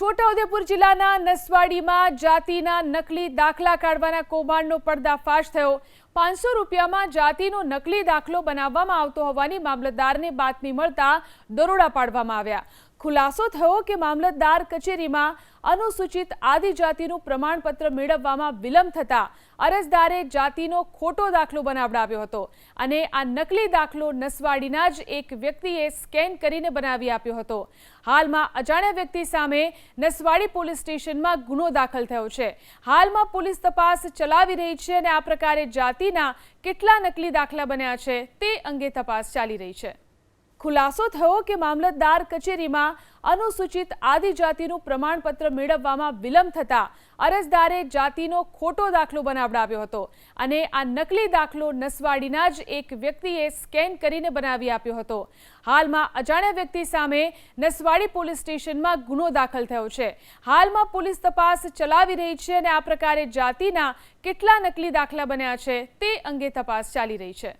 છોટાઉદેપુર જિલ્લાના નસવાડીમાં જાતિના નકલી દાખલા કાઢવાના કૌભાંડનો પર્દાફાશ થયો। 500 રૂપિયામાં જાતિનો નકલી દાખલો બનાવવામાં આવતો હોવાની મામલતદારને બાતમી મળતા દરોડા પાડવામાં આવ્યા। ખુલાસો થયો કે મામલતદાર કચેરીમાં અનુસૂચિત આદિજાતિનું પ્રમાણપત્ર મેળવવામાં વિલંબ થતા અરજદારે જાતિનો ખોટો દાખલો બનાવડાવ્યો હતો અને આ નકલી દાખલો નસવાડીના જ એક વ્યક્તિએ સ્કેન કરીને બનાવી આપ્યો હતો। હાલમાં અજાણ્યા વ્યક્તિ સામે નસવાડી પોલીસ સ્ટેશનમાં ગુનો દાખલ થયો છે। હાલમાં પોલીસ તપાસ ચલાવી રહી છે અને આ પ્રકારે જાતિના કેટલા નકલી દાખલા બન્યા છે તે અંગે તપાસ ચાલી રહી છે। ખુલાસો થયો કે મામલતદાર કચેરીમાં અનુસૂચિત આદિજાતિનું પ્રમાણપત્ર મેળવવામાં વિલંબ થતા અરજદારે જાતિનો ખોટો દાખલો બનાવડાવ્યો હતો અને આ નકલી દાખલો નસવાડીના જ એક વ્યક્તિએ સ્કેન કરીને બનાવી આપ્યો હતો। હાલમાં અજાણ્યા વ્યક્તિ સામે નસવાડી પોલીસ સ્ટેશનમાં ગુનો દાખલ થયો છે। હાલમાં પોલીસ તપાસ ચલાવી રહી છે અને આ પ્રકારે જાતિના કેટલા નકલી દાખલા બન્યા છે તે અંગે તપાસ ચાલી રહી છે।